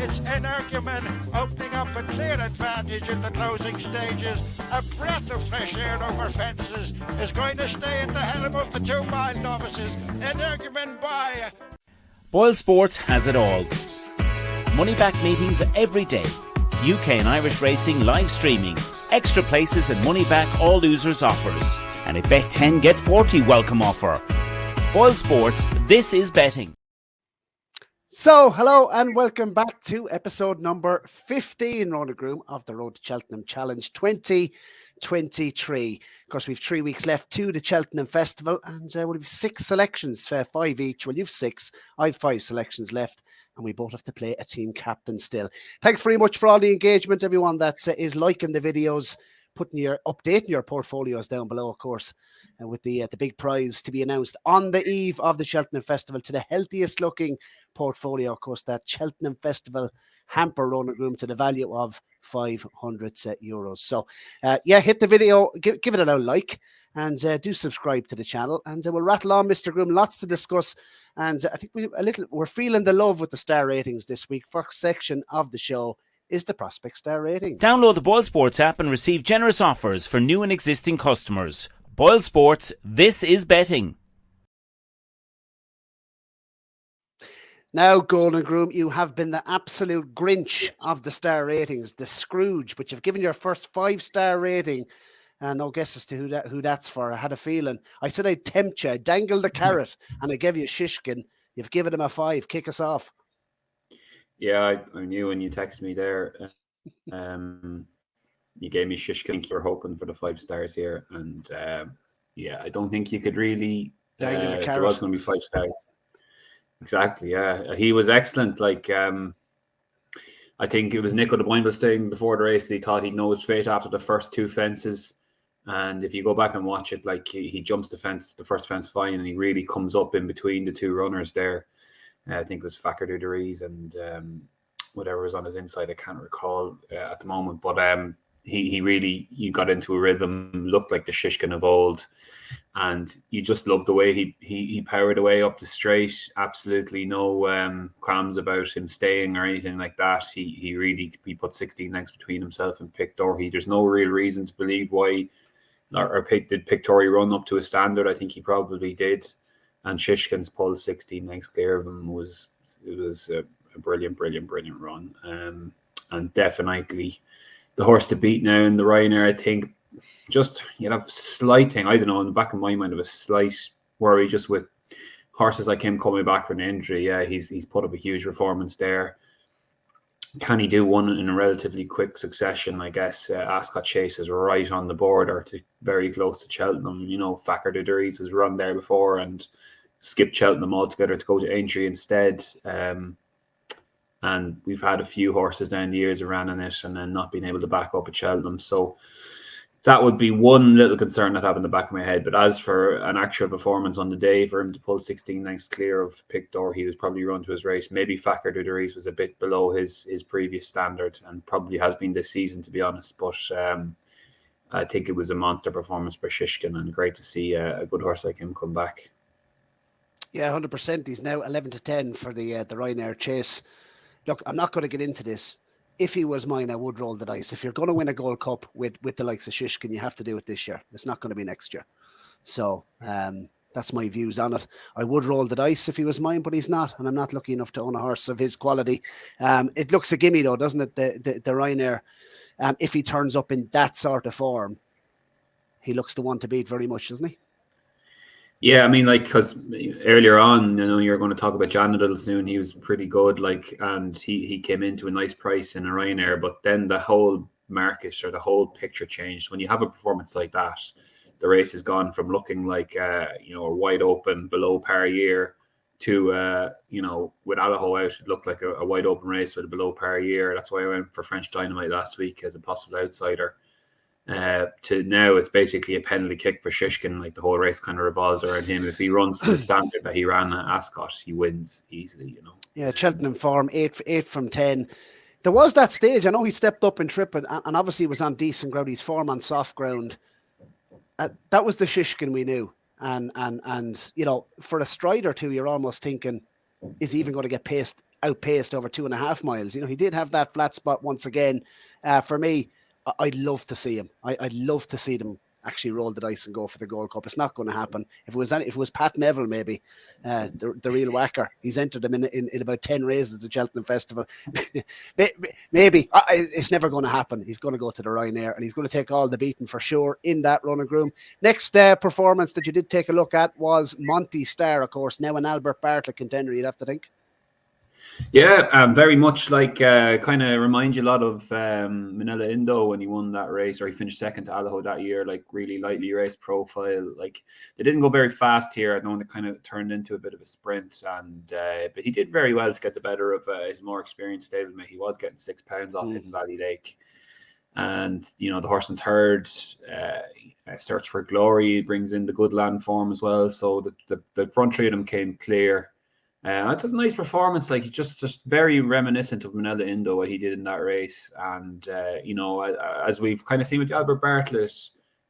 It's Energumen opening up a clear advantage in the closing stages. A breath of fresh air over fences is going to stay at the helm of the 2 mile novices. Energumen by. Boyle Sports has it all. Money back meetings every day. UK and Irish racing live streaming. Extra places and money back all losers offers. And a bet 10 get 40 welcome offer. Boyle Sports, this is betting. So, hello and welcome back to episode number 15, Ronan Groome, of the Road to Cheltenham Challenge 2023. Of course, we've 3 weeks left to the Cheltenham Festival, and we'll have 6 selections, 5 each. Well, you've 6, I've 5 selections left, and we both have to play a team captain still. Thanks very much for all the engagement, everyone that is liking the videos, updating your portfolios down below, of course, with the big prize to be announced on the eve of the Cheltenham Festival to the healthiest looking portfolio, of course, that Cheltenham Festival hamper Ronan Groome to the value of €500. So hit the video, give it a like, and do subscribe to the channel, and we'll rattle on, Mr. Groome. Lots to discuss, and I think we're feeling the love with the star ratings this week. First section of the show is the Prospect Star Rating. Download the Boyle Sports app and receive generous offers for new and existing customers. Boyle Sports, this is betting. Now, Golden Groom, you have been the absolute Grinch of the star ratings, the Scrooge, but you've given your first 5-star rating. No guess as to who that's for. I had a feeling. I said I'd tempt you. I dangled the carrot, and I gave you Shishkin. You've given him a 5. Kick us off. Yeah, I knew when you texted me there. You gave me Shishkin. You were hoping for the 5 stars here, and I don't think you could really. Dangle the carrot. There was going to be 5 stars. Exactly. Yeah, he was excellent. I think it was Nico de Boinville saying before the race that he thought he'd know his fate after the first 2 fences. And if you go back and watch it, he jumps the first fence fine, and he really comes up in between the 2 runners there. I think it was Fakir Duderiz and whatever was on his inside. I can't recall at the moment, but he got into a rhythm, looked like the Shishkin of old, and you just loved the way he powered away up the straight. Absolutely no qualms about him staying or anything like that. He put 16 lengths between himself and Pictori. There's no real reason to believe why did Pictori run up to a standard. I think he probably did. And Shishkin's pull 16 lengths clear of him was a brilliant run. And definitely the horse to beat now in the Ryanair. I think just slight thing. I don't know, in the back of my mind, of a slight worry just with horses like him coming back from an injury. Yeah, he's put up a huge performance there. Can he do one in a relatively quick succession? I guess Ascot Chase is right on the border to very close to Cheltenham. Fakir Duderiz has run there before and skipped Cheltenham altogether to go to Aintree instead. And we've had a few horses down the years around in it and then not being able to back up at Cheltenham. So that would be one little concern that I have in the back of my head. But as for an actual performance on the day, for him to pull 16 lengths clear of Pictor, he was probably run to his race. Maybe Fakir Duderiz was a bit below his previous standard and probably has been this season, to be honest. But I think it was a monster performance by Shishkin, and great to see a good horse like him come back. Yeah, 100%. He's now 11-10 for the Ryanair Chase. Look, I'm not going to get into this. If he was mine, I would roll the dice. If you're going to win a Gold Cup with the likes of Shishkin, you have to do it this year. It's not going to be next year. So that's my views on it. I would roll the dice if he was mine, but he's not, and I'm not lucky enough to own a horse of his quality. It looks a gimme, though, doesn't it? The Ryanair, if he turns up in that sort of form, he looks the one to beat very much, doesn't he? Yeah, I mean, because earlier on, you're going to talk about Jandal soon. He was pretty good, and he came into a nice price in a Ryanair, but then the whole market or the whole picture changed. When you have a performance like that, the race has gone from looking like, a wide open, below par year to, with Alaho out, it looked like a wide open race with a below par year. That's why I went for French Dynamite last week as a possible outsider. To now, it's basically a penalty kick for Shishkin. Like, the whole race kind of revolves around him. If he runs to the standard that he ran at Ascot, he wins easily, Yeah, Cheltenham form, 8 from 10. There was that stage, I know he stepped up in trip, and obviously he was on decent ground. His form on soft ground. That was the Shishkin we knew. And for a stride or two, you're almost thinking, is he even going to get paced outpaced over 2.5 miles. You know, he did have that flat spot once again. For me, I'd love to see him. I'd love to see them actually roll the dice and go for the Gold Cup. It's not going to happen. If it was Pat Neville, maybe the real whacker, he's entered them in about 10 races at the Cheltenham Festival. Maybe it's never going to happen. He's going to go to the Ryanair and he's going to take all the beating for sure in that Ronan Groome. Next performance that you did take a look at was Montystar, of course, now an Albert Bartlett contender, you'd have to think. Yeah, very much like kind of remind you a lot of Manila Indo when he won that race, or he finished second to Allaho that year, like really lightly raced profile. Like they didn't go very fast here. I know it kind of turned into a bit of a sprint, and but he did very well to get the better of his more experienced stablemate. He was getting 6 pounds off Hidden Valley Lake. And, you know, the horse in third, Search for Glory, brings in the good land form as well. So the front three of them came clear. It was a nice performance, like just very reminiscent of Manila Indo, what he did in that race. And, you know, as we've kind of seen with Albert Bartlett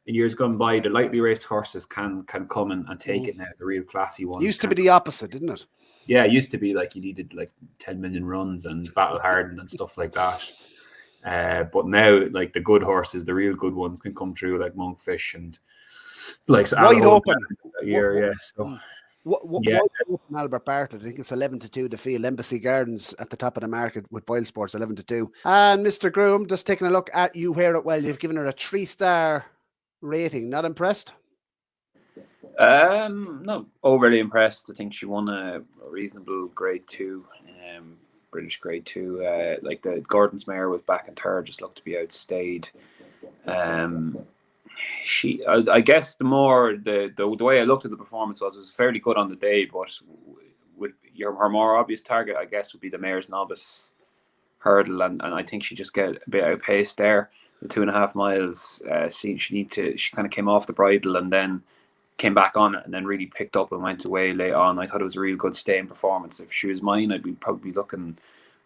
in years gone by, the lightly raced horses can come and take it now, the real classy ones. Used to be the opposite, didn't it? Yeah, it used to be like you needed like 10 million runs and battle hardened and stuff like that. But now, like the good horses, the real good ones can come through, like Monkfish and like wide open. Yeah. Open Albert Bartlett, I think it's 11-2 the field. Embassy Gardens at the top of the market with BOYLESPORTS 11-2. And Mr. Groome, just taking a look at you here at well, you've given her a 3-star rating. Not impressed? Not overly impressed. I think she won a reasonable grade 2, British grade 2. Like the Gordon's mare was back in third, just looked to be outstayed. I guess the way I looked at the performance was it was fairly good on the day, but with her more obvious target, I guess, would be the mare's novice hurdle, and I think she just get a bit outpaced there. The 2.5 miles, she kind of came off the bridle and then came back on it and then really picked up and went away late on. I thought it was a real good staying performance. If she was mine, would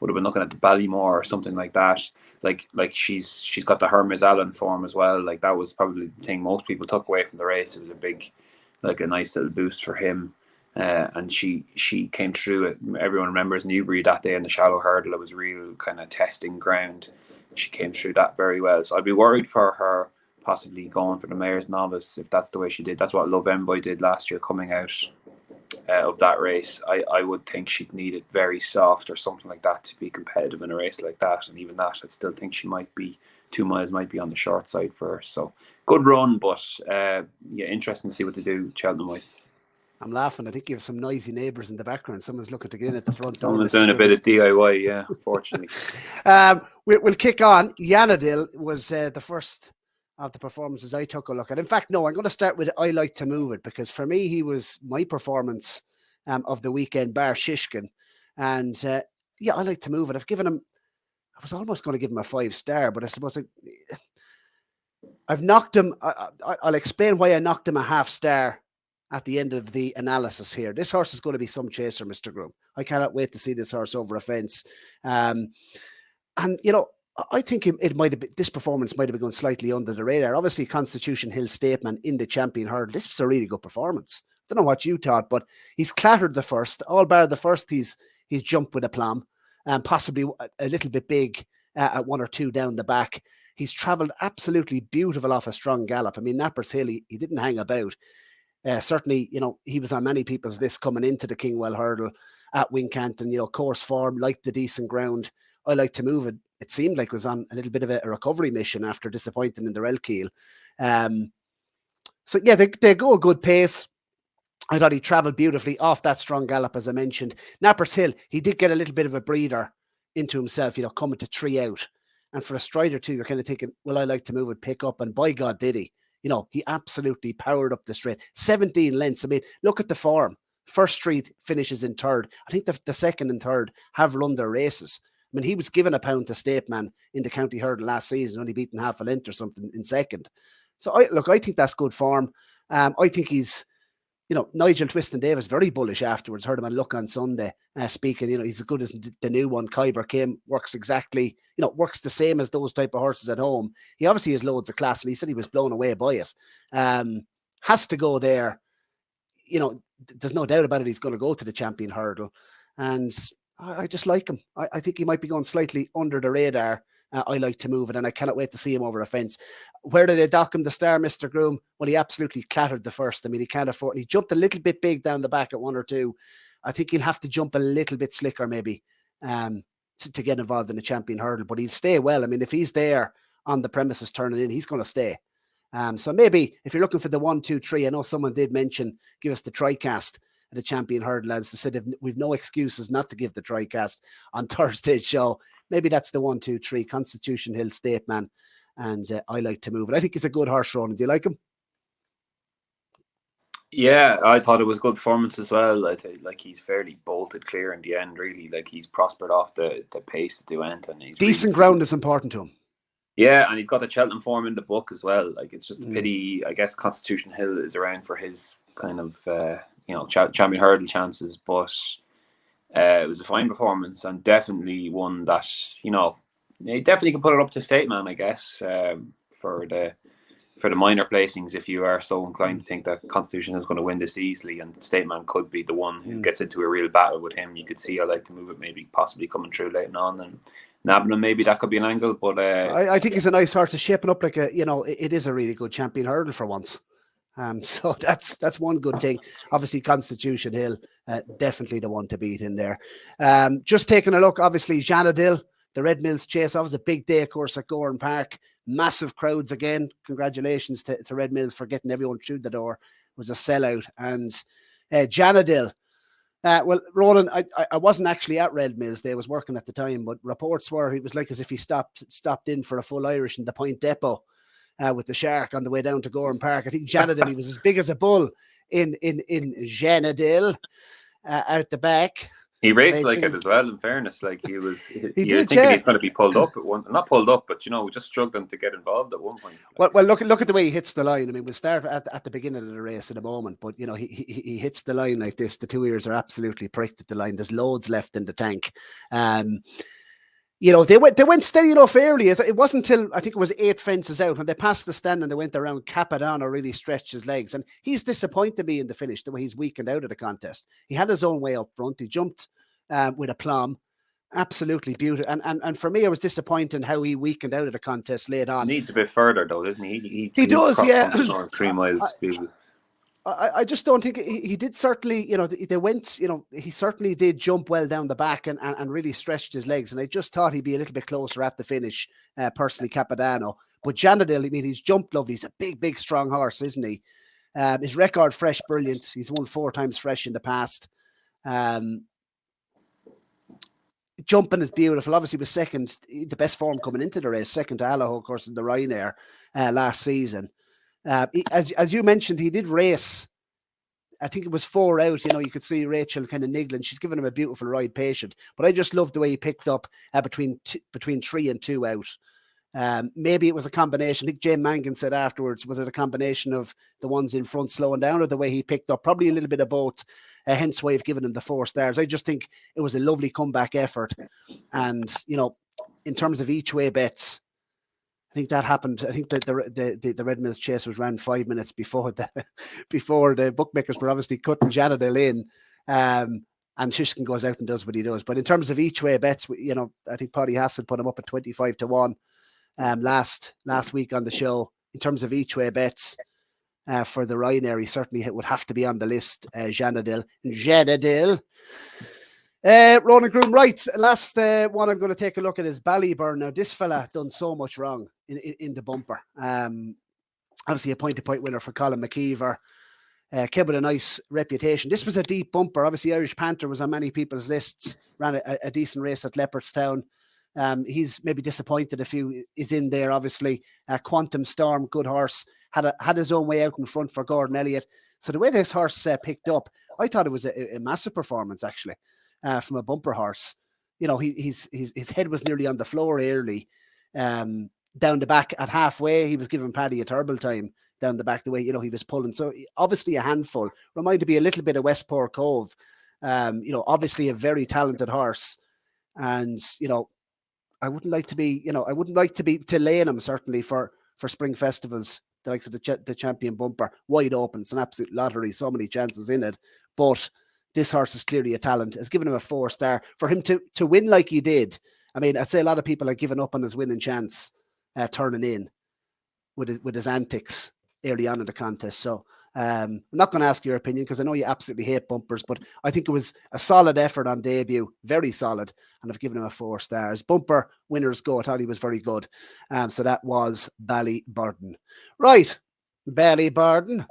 have been looking at the Ballymore or something like that. Like she's got the Hermes Allen form as well. Like that was probably the thing most people took away from the race. It was a nice little boost for him. And she came through it. Everyone remembers Newbury that day in the shallow hurdle. It was real kind of testing ground. She came through that very well. So I'd be worried for her possibly going for the mare's novice if that's the way she did. That's what Love Envoy did last year coming out of that race. I would think she'd need it very soft or something like that to be competitive in a race like that. And even that, I still think she might be 2 miles might be on the short side for her. So good run, but interesting to see what they do Cheltenham wise. I'm laughing. I think you have some noisy neighbours in the background. Someone's looking to get in at the front door. Someone's doing a bit of DIY, yeah, unfortunately. We'll kick on. Jandal was the first of the performances I took a look at. In fact, no, I'm going to start with I Like to Move It, because for me, he was my performance of the weekend, bar Shishkin. And I Like to Move It. I've given him, I was almost going to give him a 5-star, but I suppose I've knocked him. I'll explain why I knocked him a 0.5 star at the end of the analysis here. This horse is going to be some chaser, Mr. Groome. I cannot wait to see this horse over a fence. And, you know, I think it might have been, this performance might have been going slightly under the radar. Obviously, Constitution Hill Stateman in the champion hurdle. This was a really good performance. I don't know what you thought, but he's clattered the first. All bar the first, he's jumped with aplomb, and possibly a little bit big at 1 or 2 down the back. He's travelled absolutely beautiful off a strong gallop. I mean, Nappers Hill, he didn't hang about. Certainly, you know, he was on many people's list coming into the Kingwell hurdle at Wincanton. You know, course form, liked the decent ground. I Like to Move It. It seemed like was on a little bit of a recovery mission after disappointing in the Relkeel. So yeah, they go a good pace. I thought he travelled beautifully off that strong gallop, as I mentioned. Nappers Hill, he did get a little bit of a breather into himself, you know, coming to 3 out. And for a strider too, you're kind of thinking, well, I Like to Move It, pick up. And by God, did he. You know, he absolutely powered up the straight. 17 lengths. I mean, look at the form. First street finishes in third. I think the second and third have run their races. I mean, he was given £1 to Stateman in the county hurdle last season, only beaten 0.5 length or something in second. So, I think that's good form. I think he's, you know, Nigel Twiston Davis, very bullish afterwards. Heard him on Look on Sunday speaking, you know, he's as good as the new one. Kyber Kim works exactly, you know, works the same as those type of horses at home. He obviously has loads of class, and he said he was blown away by it. Has to go there. You know, there's no doubt about it. He's going to go to the champion hurdle. And I just like him. I think he might be going slightly under the radar. I like to move it, and I cannot wait to see him over a fence. Where did they dock him, the star, Mr. Groom? Well, he absolutely clattered the first. I mean, he can't afford. He jumped a little bit big down the back at 1 or 2. I think he'll have to jump a little bit slicker, maybe, to get involved in the champion hurdle. But he'll stay well. I mean, if he's there on the premises turning in, he's going to stay. So maybe if you're looking for the 1, 2, 3, I know someone did mention give us the TriCast at the champion hurdle, lads. They said we've no excuses not to give the TriCast on Thursday's show. Maybe that's the 1, 2, 3 Constitution Hill State Man, and I like to move it. I think he's a good horse, Ronan. Do you like him? Yeah, I thought it was a good performance as well. I think like he's fairly bolted clear in the end. Really, like he's prospered off the pace that they went, and he's decent ground is important to him. Yeah, and he's got the Cheltenham form in the book as well. Like it's just a pity. I guess Constitution Hill is around for his kind of champion hurdle chances, but it was a fine performance and definitely one that he definitely can put it up to State Man, I guess, for the minor placings. If you are so inclined to think that Constitution is going to win this easily, and State Man could be the one who gets into a real battle with him, you could see I like to move it, maybe possibly coming through later on and nabbing him. Maybe that could be an angle, but I think he's a nice horse. It's shaping up like it is a really good champion hurdle for once. So that's one good thing. Obviously, Constitution Hill, definitely the one to beat in there. Just taking a look, obviously, Jandal, the Red Mills Chase. That was a big day, of course, at Gowran Park. Massive crowds again. Congratulations to Red Mills for getting everyone through the door. It was a sellout. And Jandal. Well, Ronan, I wasn't actually at Red Mills Day. I was working at the time, but reports were it was like as if he stopped in for a full Irish in the Point Depot. With the Shark on the way down to Gowran Park. I think Jandal, he was as big as a bull in Jandal out the back. He raced like it as well, in fairness. Like he was, he did, he's going to be pulled up at one, not pulled up, but just struggling to get involved at one point. Well, look at the way he hits the line. I mean, we'll start at the beginning of the race in a moment, but he hits the line like this. The 2 ears are absolutely pricked at the line. There's loads left in the tank. They went steady enough early. It wasn't until I think it was 8 fences out when they passed the stand and they went around. Capadano really stretched his legs, and he's disappointed me in the finish the way he's weakened out of the contest. He had his own way up front. He jumped with aplomb, absolutely beautiful. And for me, I was disappointed in how he weakened out of the contest late on. He needs a bit further though, doesn't he? He does, yeah. 3 miles. I just don't think he did. Certainly, they went, he certainly did jump well down the back and really stretched his legs. And I just thought he'd be a little bit closer at the finish, personally, Capadano. But Jandal, I mean, he's jumped lovely. He's a big, strong horse, isn't he? His record, fresh, brilliant. He's won 4 times fresh in the past. Jumping is beautiful. Obviously, was second, the best form coming into the race, second to Allaho, of course, in the Ryanair last season. As you mentioned, he did race. I think it was 4 out. You could see Rachel kind of niggling. She's given him a beautiful ride, patient. But I just loved the way he picked up between 3 and 2 out. Maybe it was a combination. I think Jane Mangan said afterwards, was it a combination of the ones in front slowing down or the way he picked up? Probably a little bit of both. Hence why I've given him the 4 stars. I just think it was a lovely comeback effort. And, in terms of each way bets, I think that happened. I think that the Red Mills Chase was ran 5 minutes before the bookmakers were obviously cutting Jandal in. And Shishkin goes out and does what he does. But in terms of each way bets, I think Paddy Hassett put him up at 25 to 1 last week on the show. In terms of each way bets for the Ryanair, he certainly would have to be on the list. Jandal. Ronan Groome, right. Last one I'm going to take a look at is Ballyburn. Now, this fella done so much wrong in the bumper. Obviously, a point-to-point winner for Colin McKeever. Came with a nice reputation. This was a deep bumper. Obviously, Irish Panther was on many people's lists. Ran a decent race at Leopardstown. He's maybe disappointed a few is in there. Obviously, Quantum Storm, good horse, had his own way out in front for Gordon Elliott. So the way this horse picked up, I thought it was a massive performance actually. From a bumper horse, his head was nearly on the floor early. Down the back at halfway, he was giving Paddy a terrible time down the back the way he was pulling. So obviously a handful. Reminded me a little bit of Westport Cove. Obviously a very talented horse, and I wouldn't like to be laying him certainly for spring festivals. The likes of the champion bumper, wide open. It's an absolute lottery. So many chances in it, but this horse is clearly a talent, has given him a 4-star. For him to win like he did, I mean, I'd say a lot of people are giving up on his winning chance, turning in with his antics early on in the contest. So I'm not going to ask your opinion because I know you absolutely hate bumpers, but I think it was a solid effort on debut, very solid, and I've given him a 4 stars. Bumper winners go. I thought he was very good. So that was Ballyburden. Right, Ballyburden.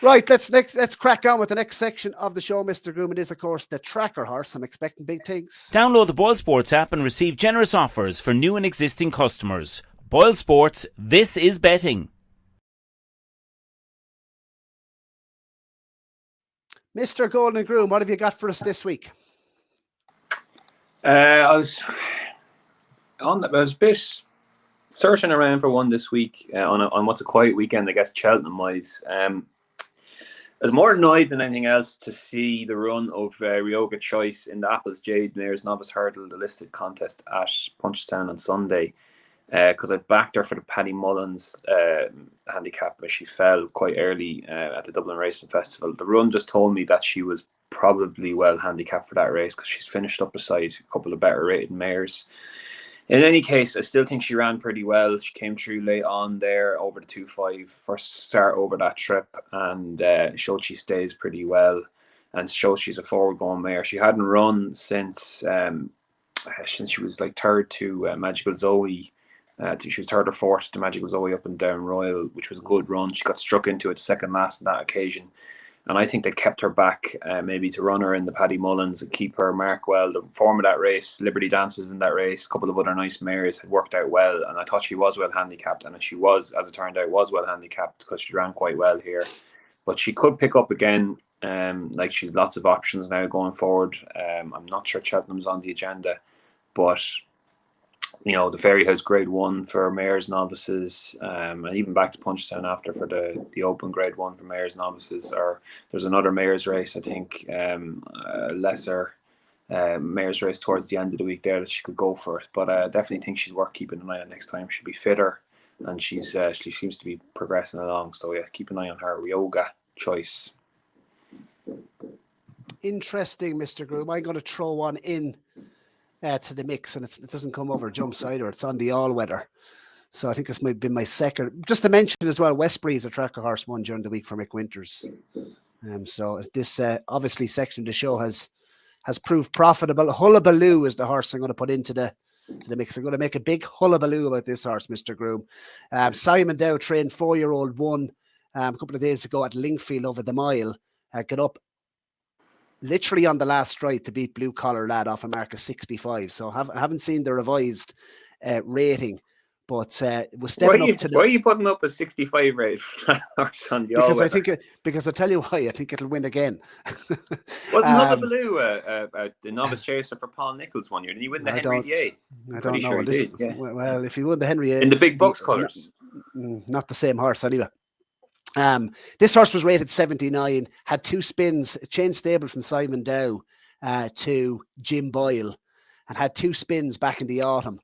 Right, let's crack on with the next section of the show, Mr. Groom. It is, of course, the tracker horse. I'm expecting big things. Download the BOYLESPORTS app and receive generous offers for new and existing customers. BOYLESPORTS, this is betting. Mr. Golden Groom, what have you got for us this week? I was a bit searching around for one this week on what's a quiet weekend, I guess, Cheltenham wise. I was more annoyed than anything else to see the run of Ryoga Choice in the Apples Jade Mares Novice Hurdle, the listed contest at Punchestown on Sunday. Because I backed her for the Paddy Mullins handicap, but she fell quite early at the Dublin Racing Festival. The run just told me that she was probably well handicapped for that race because she's finished up beside a couple of better rated mares. In any case, I still think she ran pretty well. She came through late on there over the 2.5, first start over that trip, and showed she stays pretty well and shows she's a forward going mare. She hadn't run since she was like third to Magical Zoe. She was third or fourth to Magical Zoe up and down Royal, which was a good run. She got struck into it second last on that occasion. And I think they kept her back maybe to run her in the Paddy Mullins and keep her mark well. The form of that race, Liberty Dances in that race, a couple of other nice mares had worked out well. And I thought she was well handicapped. And she was, as it turned out, was well handicapped because she ran quite well here. But she could pick up again. Like she's lots of options now going forward. I'm not sure Cheltenham's on the agenda. But you know, the Fairyhouse Grade 1 for mares novices, and even back to Punchestown after for the Open Grade 1 for mares novices. Or there's another mares race, I think, lesser mares race towards the end of the week there that she could go for it. But I definitely think she's worth keeping an eye on next time. She'll be fitter, and she seems to be progressing along. So yeah, keep an eye on her. Ryoga Choice. Interesting, Mr. Groom. I'm going to throw one in to the mix, and it doesn't come over jumps either. It's on the all-weather. So I think this might be my second. Just to mention as well, Westbury is a tracker horse won during the week for Mick Winters. So this obviously section of the show has proved profitable. Hullabaloo is the horse I'm going to put into the mix. I'm going to make a big hullabaloo about this horse, Mr. Groom. Simon Dow trained 4-year-old won a couple of days ago at Lingfield over the mile. Got up literally on the last stride to beat Blue Collar Lad off a mark of 65. So I haven't seen the revised rating, but was stepping up to the... Why are you putting up a 65 rate for that horse on the because I think because I'll tell you why. I think it'll win again. Wasn't Hullabaloo the novice chaser for Paul Nichols one year? Did he win the Henry VIII? I don't know. Sure he did, yeah. Well, if he won the Henry VIII... In the big bucks colours. Not the same horse anyway. This horse was rated 79, had 2 spins, changed stable from Simon Dow to Jim Boyle, and had 2 spins back in the autumn,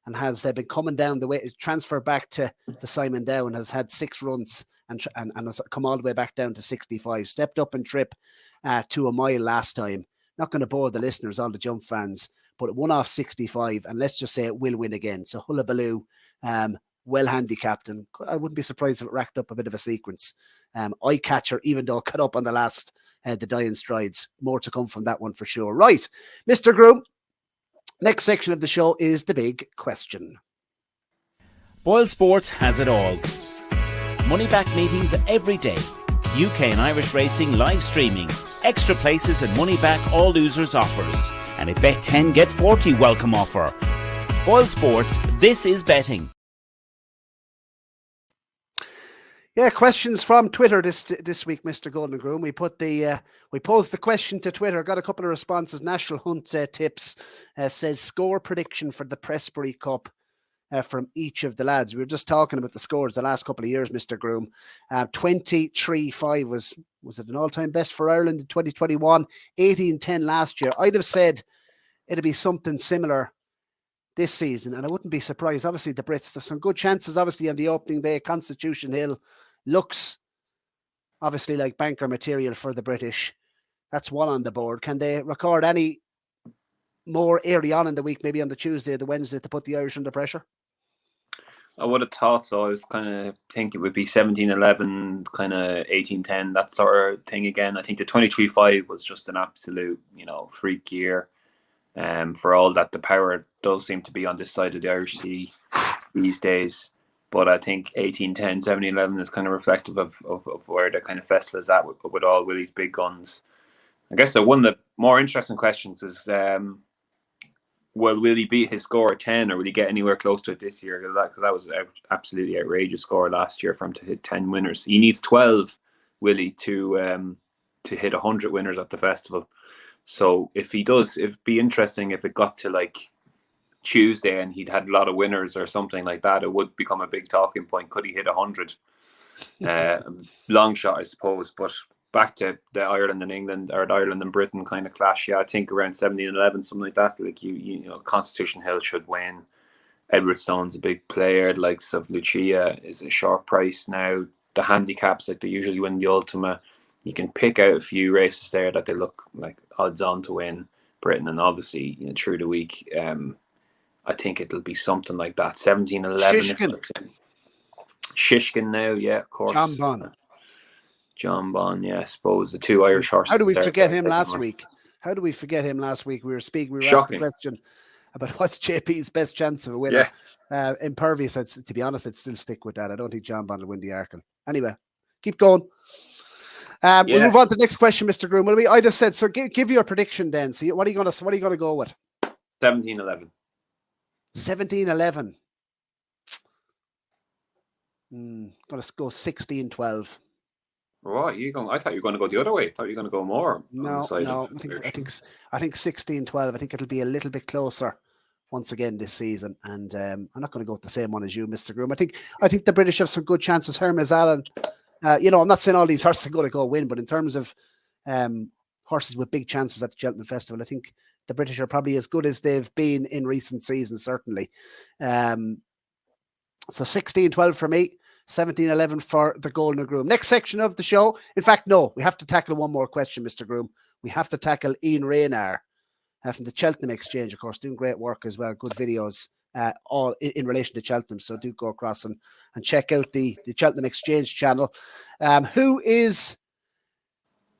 and has been coming down the way, transferred back to Simon Dow, and has had 6 runs and has come all the way back down to 65. Stepped up in trip to a mile last time. Not going to bore the listeners, all the jump fans, but it won off 65, and let's just say it will win again. So Hullabaloo, well handicapped, and I wouldn't be surprised if it racked up a bit of a sequence. Eye catcher, even though it cut up on the last, the dying strides. More to come from that one for sure. Right, Mr. Groom, next section of the show is the big question. BOYLESPORTS has it all. Money back meetings every day. UK and Irish racing live streaming. Extra places and money back all losers offers. And a bet 10 get 40 welcome offer. BOYLESPORTS, this is betting. Yeah, questions from Twitter this week, Mr. Golden Groom. We posed the question to Twitter, got a couple of responses. National Hunt Tips says score prediction for the Pressbury Cup from each of the lads. We were just talking about the scores the last couple of years, Mr. Groom. 23-5 was it an all-time best for Ireland in 2021? 18-10 last year. I'd have said it'd be something similar this season, and I wouldn't be surprised. Obviously, the Brits, there's some good chances, obviously, on the opening day. Constitution Hill looks obviously like banker material for the British. That's one on the board. Can they record any more early on in the week, maybe on the Tuesday or the Wednesday, to put the Irish under pressure? I would have thought so. I was kind of think it would be 17-11, kind of 18-10, that sort of thing again. I think the 23-5 was just an absolute, freak year. For all that, the power does seem to be on this side of the Irish Sea these days. But I think 18-10, 17-11 is kind of reflective of where the kind of festival is at with all Willie's big guns. I guess one of the more interesting questions is, will he beat his score at 10, or will he get anywhere close to it this year? Because that was an absolutely outrageous score last year for him to hit 10 winners. He needs 12, Willie, to hit 100 winners at the festival. So if he does, it'd be interesting if it got to like Tuesday and he'd had a lot of winners or something like that. It would become a big talking point. Could he hit 100? Long shot, I suppose. But back to the Ireland and England, or the Ireland and Britain kind of clash. Yeah, I think around 17-11, something like that. Like Constitution Hill should win. Edwardstone's a big player. The likes of Lucia is a short price now. The handicaps, like they usually win the Ultima. You can pick out a few races there that they look like odds on to win Britain, and obviously through the week, I think it'll be something like that. 17-11. Shishkin now, yeah, of course. John Bon, yeah, I suppose the two Irish horses. How do we forget him last week? We were asked the question about what's JP's best chance of a winner. Yeah. Impervious, to be honest, I'd still stick with that. I don't think John Bon will win the Arkle. Anyway, keep going. We'll move on to the next question, Mr. Groom. I just said, so give your prediction then. So what are you going to go with? 17-11. 17-11. Going to go 16-12. What are you going? I thought you were going to go the other way. I thought you were going to go more. No. I think 16-12. I think it'll be a little bit closer once again this season. And I'm not going to go with the same one as you, Mr. Groom. I think the British have some good chances. Hermes Allen. I'm not saying all these horses are going to go win, but in terms of horses with big chances at the Cheltenham Festival, I think the British are probably as good as they've been in recent seasons, certainly. So 16-12 for me, 17-11 for the Golden Groom. Next section of the show. In fact, no, we have to tackle one more question, Mr. Groom. We have to tackle Ian Raynar from the Cheltenham Exchange, of course, doing great work as well, good videos. All in relation to Cheltenham, so do go across and check out the Cheltenham Exchange channel. Who is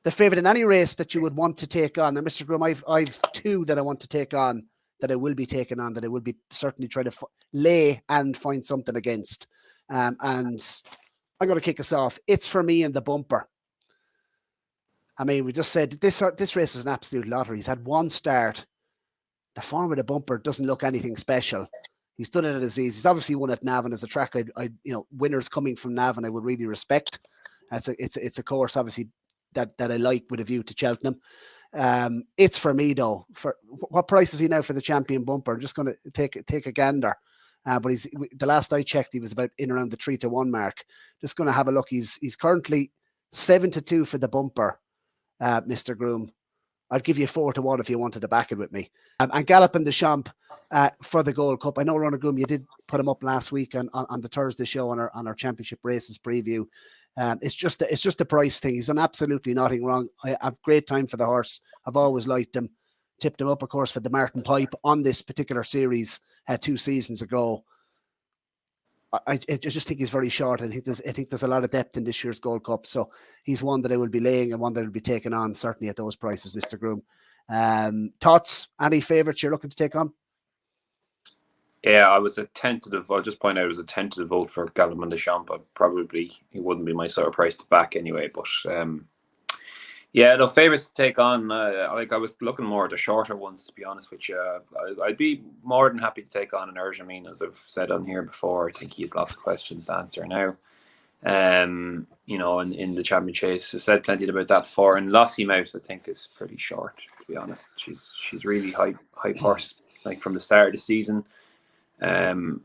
the favourite in any race that you would want to take on? Now, Mr. Groom, I've two that I want to take on, that I will be taking on, that I will be certainly trying to lay and find something against. And I'm going to kick us off. It's for me in the bumper. I mean, we just said this race is an absolute lottery. He's had one start. The form of the bumper doesn't look anything special. He's done it at Aziz. He's obviously won at Navan as a track. Winners coming from Navan, I would really respect. It's a course obviously that I like with a view to Cheltenham. It's for me though. For what price is he now for the champion bumper? I'm just going to take a gander. But the last I checked, he was about in around the 3-1 mark. Just going to have a look. He's currently 7-2 for the bumper, Mr. Groom. I'd give you 4-1 if you wanted to back it with me. And Galloping the Champ for the Gold Cup. I know, Ronan Groome, you did put him up last week on the Thursday show on our championship races preview. It's just a price thing. He's done absolutely nothing wrong. I have great time for the horse. I've always liked him. Tipped him up, of course, for the Martin Pipe on this particular series 2 seasons ago. I just think he's very short. I think there's a lot of depth in this year's Gold Cup. So he's one that I will be laying and one that will be taken on, certainly at those prices, Mr. Groom. Thoughts? Any favourites you're looking to take on? Yeah, I'll just point out it was a tentative vote for Galloping the Champ. He wouldn't be my sort of price to back anyway. But yeah, the favourites to take on, I was looking more at the shorter ones, to be honest with you. I'd be more than happy to take on an Urjamin, as I've said on here before. I think he has lots of questions to answer now. In the champion chase, I said plenty about that before. And Lossie Mouth, I think, is pretty short, to be honest. She's really high horse, like from the start of the season. And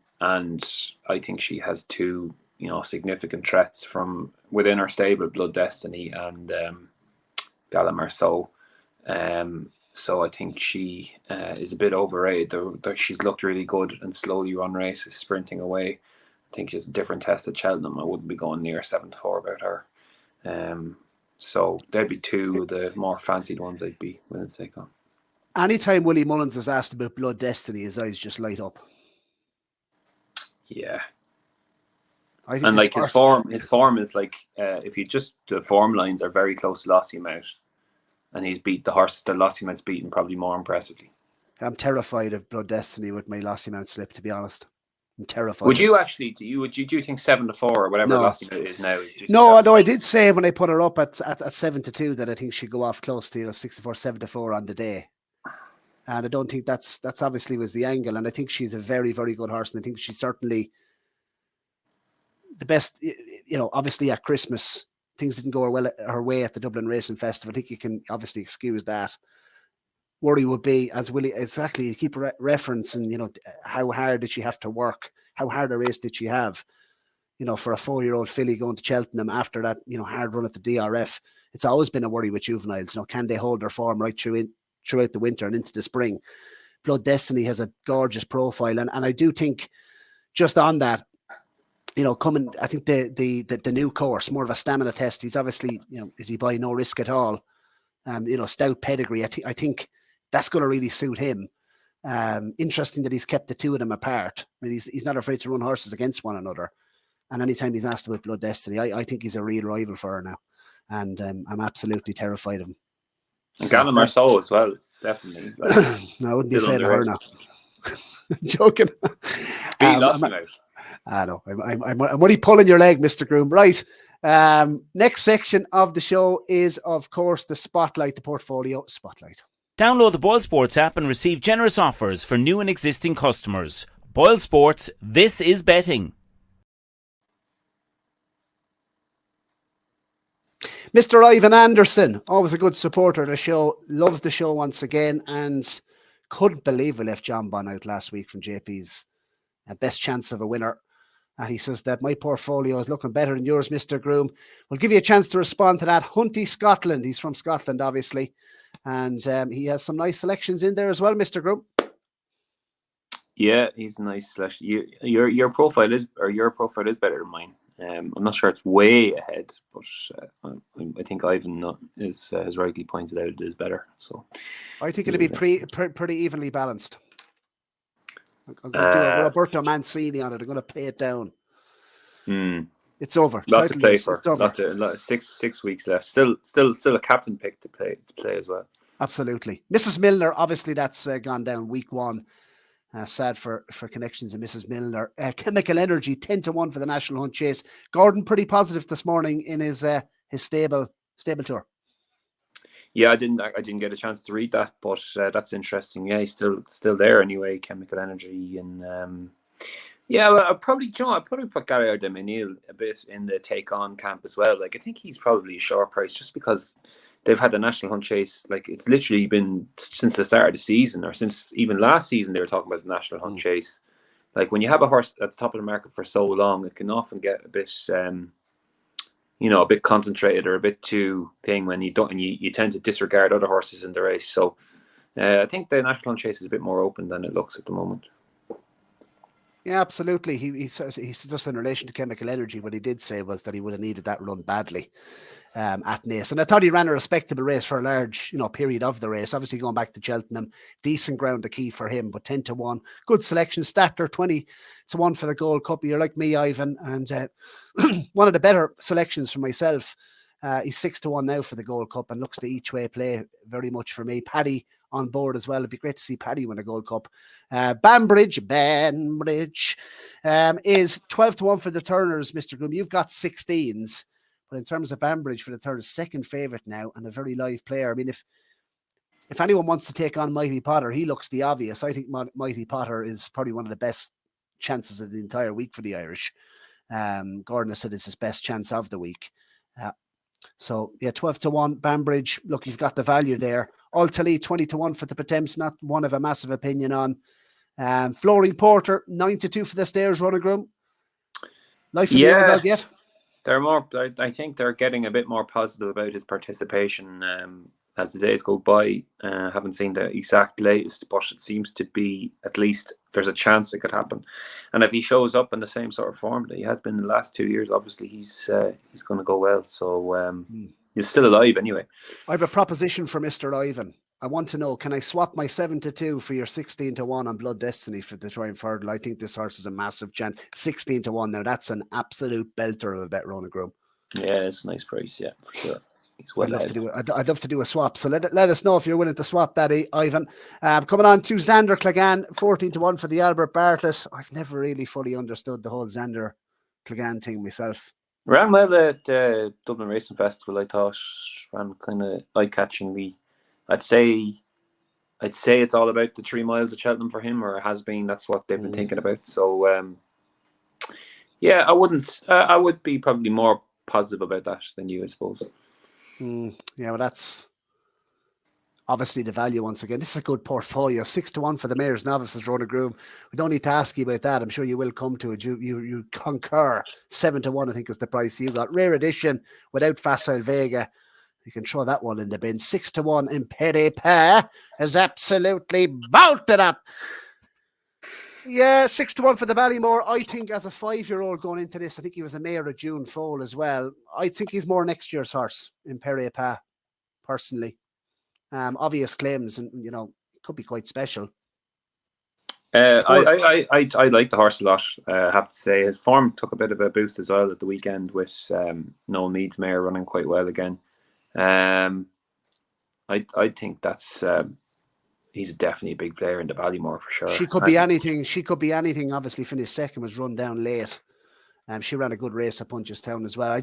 I think she has two, significant threats from within her stable, Blood Destiny and Gallimar. So I think she is a bit overrated. She's looked really good and slowly run races, sprinting away. I think she's a different test at Cheltenham. I wouldn't be going near 7-4 about her. So there'd be two of the more fancied ones I'd be willing to take on. Anytime Willie Mullins is asked about Blood Destiny, his eyes just light up. Yeah. I think And like his form is like, if you just, the form lines are very close to Lossium Out. And he's beat the horse that Lossium Out's beaten probably more impressively. I'm terrified of Blood Destiny with my Lossium Out slip, to be honest. I'm terrified. Would you actually, do you think 7-4 or whatever Lossium Out is now? No, I did say when I put her up at 7-2 that I think she'd go off close to 6-4, 7-4 on the day. And I don't think that's obviously was the angle. And I think she's a very, very good horse. And I think she's certainly the best, obviously at Christmas, things didn't go her way at the Dublin Racing Festival. I think you can obviously excuse that. Worry would be, as Willie, exactly, you keep referencing, how hard did she have to work? How hard a race did she have? For a 4-year-old filly going to Cheltenham after that, hard run at the DRF. It's always been a worry with juveniles. Can they hold their form right throughout the winter and into the spring? Blood Destiny has a gorgeous profile. And I do think just on that, coming, I think the new course, more of a stamina test. He's obviously, is he by no risk at all? Stout pedigree. I think that's going to really suit him. Interesting that he's kept the two of them apart. I mean, he's not afraid to run horses against one another. And anytime he's asked about Blood Destiny, I think he's a real rival for her now. And I'm absolutely terrified of him. And Gallon Marceau as well, definitely. No, I wouldn't be afraid of her now. Joking. Beat Lossium Out. I know. I'm only pulling your leg, Mr. Groom. Right. Next section of the show is, of course, the Spotlight, the Portfolio Spotlight. Download the BOYLESPORTS app and receive generous offers for new and existing customers. BOYLESPORTS, this is betting. Mr. Ivan Anderson, always a good supporter of the show, loves the show once again, and couldn't believe we left John Bunn out last week from JP's best chance of a winner. And he says that my portfolio is looking better than yours, Mr. Groom. We'll give you a chance to respond to that. Hunty Scotland. He's from Scotland, obviously. And he has some nice selections in there as well, Mr. Groom. Yeah, he's a nice selection. Your profile is better than mine. I'm not sure it's way ahead, but I think Ivan has rightly pointed out it is better. So I think it'll be pretty evenly balanced. I'm going to do a Roberto Mancini on it. I'm going to play it down. It's over. Lot to play for. Lot 6 weeks left. Still a captain pick to play as well. Absolutely. Mrs. Milner, obviously that's gone down week 1. Sad for connections in Mrs. Milner. Chemical Energy 10-1 for the National Hunt Chase. Gordon pretty positive this morning in his stable tour. Yeah, I didn't get a chance to read that, but that's interesting. Yeah, he's still there anyway. Chemical Energy, and I'd probably put Gary O'Demeniel a bit in the take on camp as well. Like I think he's probably a short price just because they've had the National Hunt Chase. Like it's literally been since the start of the season, or since even last season they were talking about the National Hunt Chase. Like when you have a horse at the top of the market for so long, it can often get a bit. A bit concentrated or a bit too thing when you don't, and you tend to disregard other horses in the race. So I think the National Hunt Chase is a bit more open than it looks at the moment. Yeah, absolutely. He says just in relation to Chemical Energy, what he did say was that he would have needed that run badly at Naas. And I thought he ran a respectable race for a large, period of the race. Obviously going back to Cheltenham, decent ground the key for him, but 10-1, good selection. Statter 20-1 for the Gold Cup. You're like me, Ivan, and one of the better selections for myself. He's 6-1 now for the Gold Cup and looks the each way play very much for me. Paddy on board as well. It'd be great to see Paddy win a Gold Cup. Banbridge is 12-1 for the Turners, Mr. Groom. You've got 16s, but in terms of Banbridge for the Turners, second favourite now and a very live player. I mean, if anyone wants to take on Mighty Potter, he looks the obvious. I think Mighty Potter is probably one of the best chances of the entire week for the Irish. Gordon has said it's his best chance of the week. So, 12-1, Banbridge. Look, you've got the value there. Altali, 20-1 for the Potemps, not one of a massive opinion on. Flooring Porter, 9-2 for the Stairs, Ronan Groome. Life in the underdog yet? They're more. I think they're getting a bit more positive about his participation as the days go by. Haven't seen the exact latest, but it seems to be at least there's a chance it could happen. And if he shows up in the same sort of form that he has been in the last 2 years, obviously he's going to go well. So He's still alive anyway. I have a proposition for Mr. Ivan. I want to know, can I swap my 7-2 for your 16-1 on Blood Destiny for the Triumph Hurdle? I think this horse is a massive chance. 16-1. Now, that's an absolute belter of a bet, Ronan Groome. Yeah, it's a nice price. Yeah, for sure. He's well I'd love to do a swap. So let us know if you're willing to swap that, Ivan. Coming on to Xander Clegane, 14-1 for the Albert Bartlett. I've never really fully understood the whole Xander Clegane thing myself. Ran well at Dublin Racing Festival, I thought. Ran kind of eye-catchingly. I'd say it's all about the 3 miles at Cheltenham for him, or has been. That's what they've been thinking about. So, yeah, I would be probably more positive about that than you, I suppose. Yeah, well, that's obviously the value once again. This is a good portfolio. 6-1 for the Mayor's Novices, Ronan Groome. We don't need to ask you about that. I'm sure you will come to it. You concur. 7-1, I think, is the price you got. Rare edition without Facile Vega. You can throw that one in the bin. 6-1 in Ante-Post is absolutely bolted up. Yeah, 6-1 for the Ballymore. I think as a 5-year-old going into this, I think he was a Mayor of June foal as well. I think he's more next year's horse in Ante-Post, personally. Obvious claims, and could be quite special. I like the horse a lot. I have to say his form took a bit of a boost as well at the weekend with Noel Meade's mare running quite well again. I think that's he's definitely a big player in the Ballymore for sure. She could be anything. She could be anything. Obviously, finished second, was run down late. She ran a good race at Punchestown as well.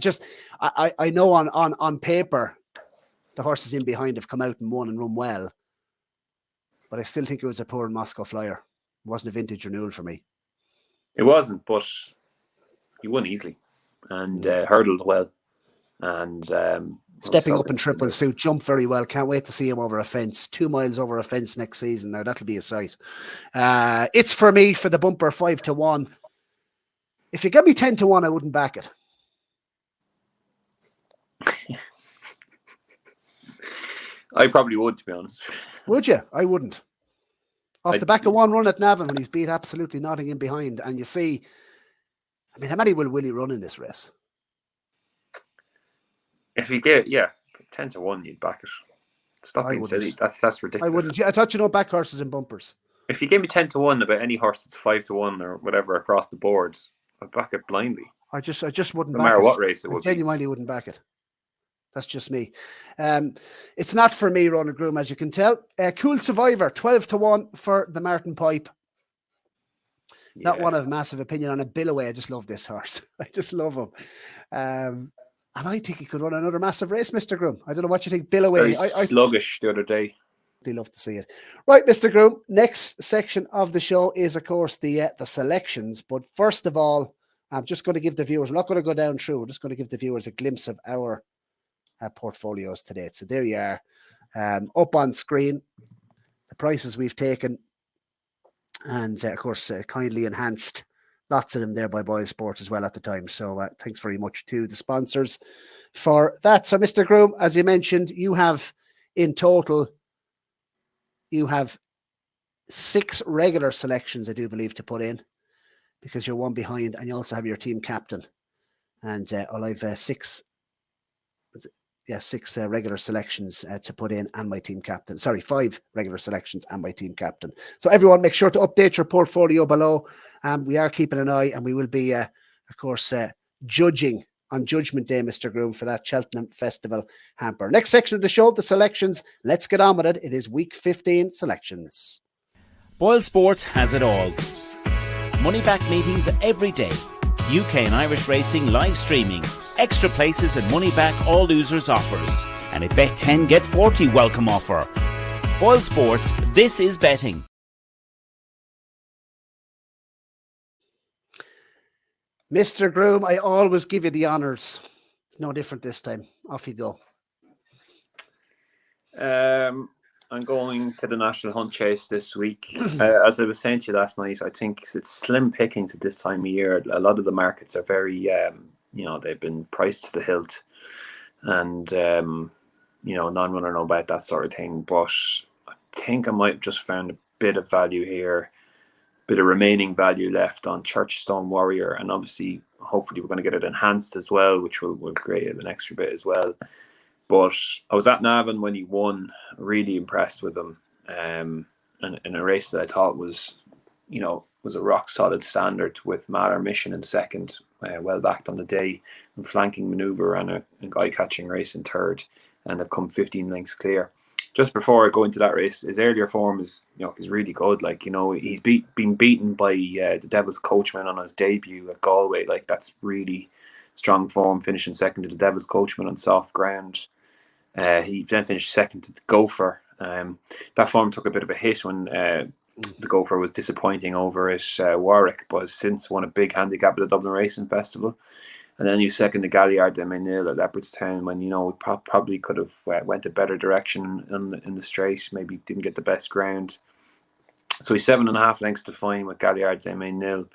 I know on paper the horses in behind have come out and won and run well, but I still think it was a poor Moscow Flyer. It wasn't a vintage renewal for me. It wasn't, but he won easily and hurdled well. And stepping up in triple suit, jumped very well. Can't wait to see him over a fence. 2 miles over a fence next season. Now that'll be a sight. It's for me for the bumper 5-1. If you give me 10-1, I wouldn't back it. I probably would, to be honest. Would you? I wouldn't. Off the back of one run at Navan when he's beat absolutely nothing in behind, and you see, I mean, how many will Willie run in this race? If you get 10-1, you'd back it. Stop being silly. That's ridiculous. I wouldn't. I thought you know back horses and bumpers. If you gave me 10-1 about any horse that's 5-1 or whatever across the board, I'd back it blindly. I just wouldn't. No matter what race it would be. I genuinely wouldn't back it. That's just me. It's not for me, Ronan Groome, as you can tell. Cool Survivor, 12-1 for the Martin Pipe. Yeah. Not one of massive opinion on a Billaway. I just love this horse. I just love him. And I think he could run another massive race, Mr. Groome. I don't know what you think. Billaway. Very sluggish the other day. I'd love to see it. Right, Mr. Groome. Next section of the show is, of course, the selections. But first of all, I'm just going to give the viewers, we're not going to go down through, we're just going to give the viewers a glimpse of our portfolios today. So there you are, up on screen, the prices we've taken, and of course kindly enhanced, lots of them there by BOYLESPORTS as well at the time. So thanks very much to the sponsors for that. So Mr. Groome, as you mentioned, you have in total, you have 6 regular selections, I do believe, to put in, because you're one behind, and you also have your team captain, and I've 6 regular selections to put in, and my team captain. Sorry, 5 regular selections and my team captain. So everyone, make sure to update your portfolio below. We are keeping an eye, and we will be, of course, judging on Judgment Day, Mr. Groome, for that Cheltenham Festival hamper. Next section of the show, the selections. Let's get on with it. It is week 15 selections. BOYLESPORTS has it all. Money back meetings every day. UK and Irish racing live streaming. Extra places and money back all losers offers. And a bet 10 get 40 welcome offer. BOYLESPORTS, this is betting. Mr. Groome, I always give you the honours. No different this time. Off you go. I'm going to the National Hunt Chase this week. As I was saying to you last night, I think it's slim pickings at this time of year. A lot of the markets are very, they've been priced to the hilt, and non-runner, no bet, that sort of thing. But I think I might have just found a bit of value here, bit of remaining value left on Churchstone Warrior, and obviously, hopefully, we're going to get it enhanced as well, which will create an extra bit as well. But I was at Navan when he won. Really impressed with him. And in a race that I thought was a rock solid standard, with Matter Mission in second, well backed on the day, and flanking maneuver and an eye-catching race in third, and they've come 15 lengths clear. Just before I go into that race, his earlier form is really good. Like, he's been beaten by the Devil's Coachman on his debut at Galway. Like, that's really strong form, finishing second to the Devil's Coachman on soft ground. He then finished second to the Gopher. That form took a bit of a hit when the Gopher was disappointing over at Warwick, but has since won a big handicap at the Dublin Racing Festival. And then you second the Galliard de Maynil at Leopardstown, when we probably could have went a better direction in the straight. Maybe didn't get the best ground. So he's 7.5 lengths to fine with Galliard de Maynil.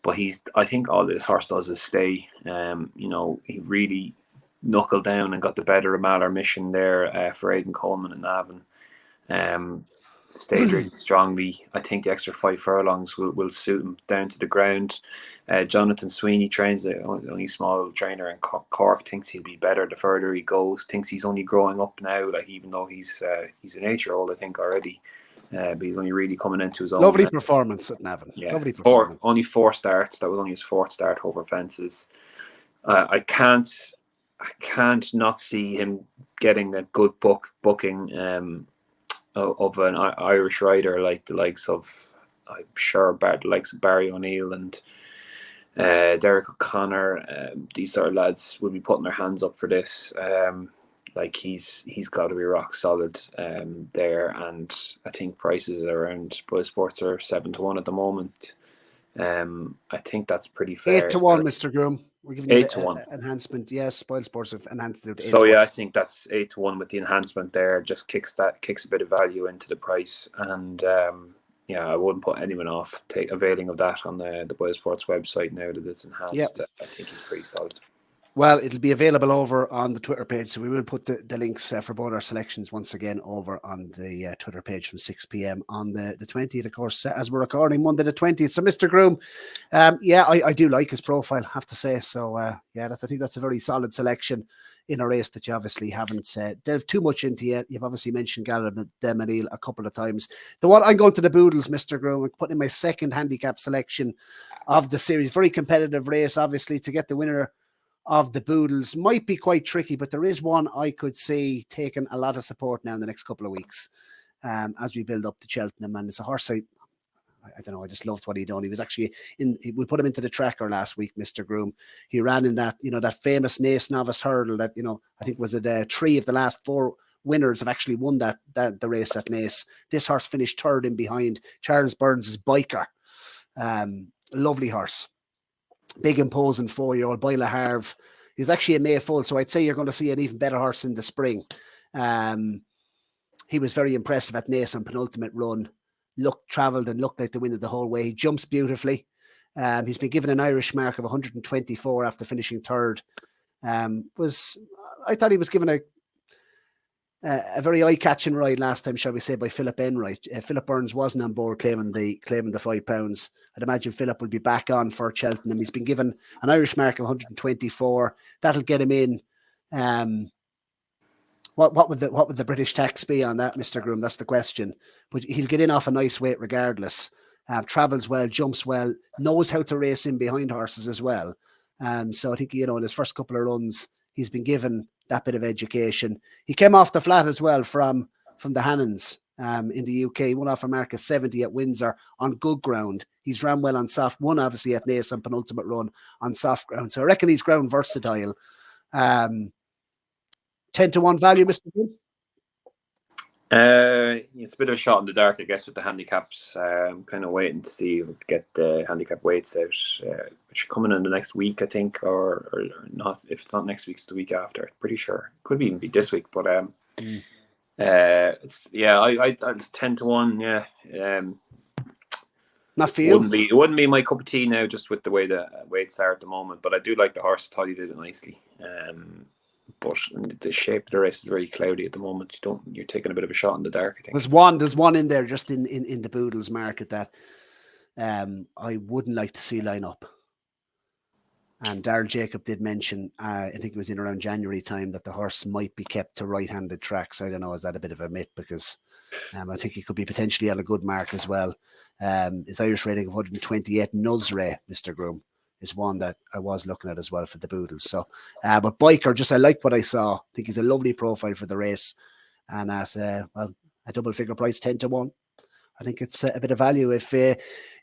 But I think all this horse does is stay. He really knuckled down and got the better of Maller Mission there for Aidan Coleman and Navan. Stayed really strongly. I think the extra 5 furlongs will suit him down to the ground. Jonathan Sweeney trains the only small trainer in Cork, thinks he'll be better the further he goes, thinks he's only growing up now, like, even though he's an 8-year-old, I think, already. But he's only really coming into his own. Lovely performance at Navan. Yeah, lovely performance. Only 4 starts. That was only his 4th start over fences. I can't not see him getting a good booking of an Irish rider, like the likes of, I'm sure, the likes of Barry O'Neill and Derek O'Connor. These sort of lads will be putting their hands up for this. Like, he's got to be rock solid there, and I think prices around BOYLESPORTS are 7-1 at the moment. I think that's pretty fair. 8-1, Mr. Groom. We're giving you 8-1 enhancement. Yes, BOYLESPORTS have enhanced it. So yeah, I think that's 8-1 with the enhancement there. Just kicks a bit of value into the price, and I wouldn't put anyone off availing of that on the BOYLESPORTS website now that it's enhanced. Yep. I think he's pretty solid. Well, it'll be available over on the Twitter page, so we will put the links for both our selections once again over on the Twitter page from 6 p.m. on the 20th, of course, as we're recording Monday the 20th. So, Mr. Groom, I do like his profile, I have to say. So, I think that's a very solid selection in a race that you obviously haven't delved too much into yet. You've obviously mentioned Galliard de Maynil a couple of times. The one I'm going to the Boodles, Mr. Groom, I'm putting in my second handicap selection of the series. Very competitive race, obviously, to get the winner of the Boodles might be quite tricky, but there is one I could see taking a lot of support now in the next couple of weeks as we build up to Cheltenham. And it's a horse I don't know, I just loved what he done. He was actually we put him into the tracker last week, Mr. Groom. He ran in that, that famous Naas Novice hurdle that, I think was it 3 of the last 4 winners have actually won the race at Naas. This horse finished 3rd in behind Charles Burns' Biker. Lovely horse. Big imposing 4-year-old by Le Havre. He's actually a May full, so I'd say you're going to see an even better horse in the spring. He was very impressive at Naas on penultimate run. Travelled and looked like the winner the whole way. He jumps beautifully. He's been given an Irish mark of 124 after finishing 3rd. I thought he was given a very eye-catching ride last time, shall we say, by Philip Enright. Philip Burns wasn't on board claiming the £5. I'd imagine Philip will be back on for Cheltenham. He's been given an Irish mark of 124. That'll get him in. What would the British tax be on that, Mr. Groom? That's the question. But he'll get in off a nice weight regardless. Travels well, jumps well, knows how to race in behind horses as well. So I think, in his first couple of runs, he's been given that bit of education. He came off the flat as well from the Hannons in the UK. He won off a mark of 70 at Windsor on good ground. He's ran well on soft. Won obviously at Naas on penultimate run on soft ground. So I reckon he's ground versatile. 10-1 value, Mr. Groom. It's a bit of a shot in the dark, I guess, with the handicaps. I'm kind of waiting to see if we get the handicap weights out, which are coming in the next week, I think, or not. If it's not next week, it's the week after. Pretty sure. Could even be this week, but I 10-1. Yeah. Not for you. It wouldn't be my cup of tea now, just with the way the weights are at the moment. But I do like the horse. Thought he did it nicely. But the shape of the race is very cloudy at the moment. You're taking a bit of a shot in the dark, I think. There's one in there just in the Boodles market that I wouldn't like to see line up. And Darren Jacob did mention, I think it was in around January time, that the horse might be kept to right-handed tracks. I don't know, is that a bit of a myth? Because I think he could be potentially on a good mark as well. His Irish rating of 128, Nuzre, Mr. Groom, is one that I was looking at as well for the Boodles. So, but Biker, I like what I saw. I think he's a lovely profile for the race. And at, a double figure price, 10-1. I think it's a bit of value. If he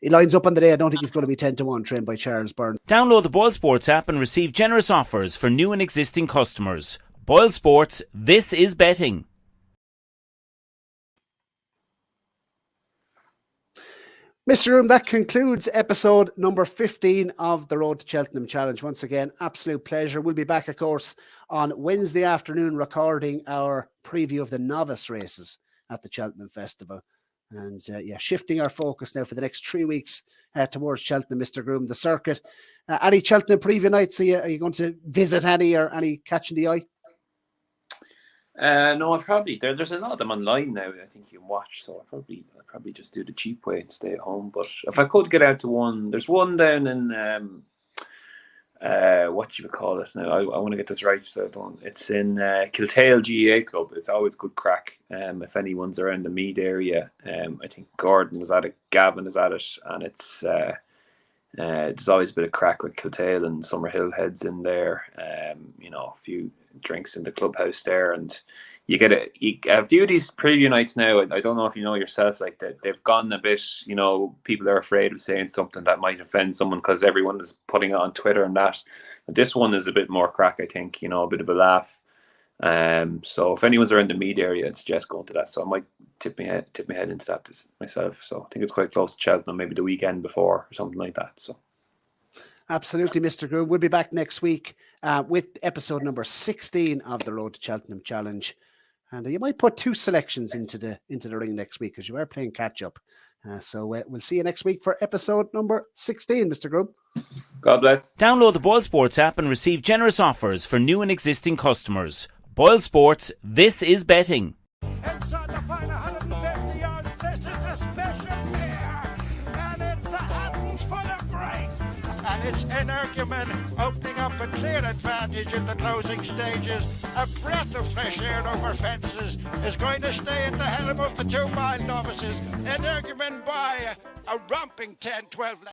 lines up on the day, I don't think he's going to be 10-1, trained by Charles Byrne. Download the BoyleSports app and receive generous offers for new and existing customers. BoyleSports, this is betting. Mr. Groom, that concludes episode number 15 of the Road to Cheltenham Challenge. Once again, absolute pleasure. We'll be back, of course, on Wednesday afternoon recording our preview of the novice races at the Cheltenham Festival. And shifting our focus now for the next 3 weeks towards Cheltenham, Mr. Groom, the circuit. Any Cheltenham preview nights? Are you going to visit any or any catching the eye? No, I'll probably there's a lot of them online now. I think you can watch, so I'll probably just do the cheap way and stay at home. But if I could get out to one, there's one down in what you would call it now. I want to get this right, so I don't. It's in Kiltale GAA Club. It's always good crack. If anyone's around the Mead area, I think Gordon is at it, Gavin is at it, and it's there's always a bit of crack with Kiltale and Summerhill heads in there. A few drinks in the clubhouse there, and you get a few of these preview nights now. I don't know if you know yourself, like that they've gone a bit, people are afraid of saying something that might offend someone because everyone is putting it on Twitter and that. But this one is a bit more crack, I think, a bit of a laugh. So if anyone's around the Mead area, I'd suggest going to that. So I might tip my head into that myself. So I think it's quite close to Cheltenham, maybe the weekend before or something like that. So absolutely, Mr. Groom. We'll be back next week with episode number 16 of the Road to Cheltenham Challenge. And you might put 2 selections into the ring next week because you are playing catch up. So we'll see you next week for episode number 16, Mr. Groom. God bless. Download the BoyleSports app and receive generous offers for new and existing customers. BoyleSports, this is betting. Inside the final 150 yards, this is a special pair, and it's a hands full of grace. And it's Energumen opening up a clear advantage in the closing stages. A breath of fresh air over fences is going to stay at the helm of the 2 mile novices. Energumen by a romping 10-12 lengths.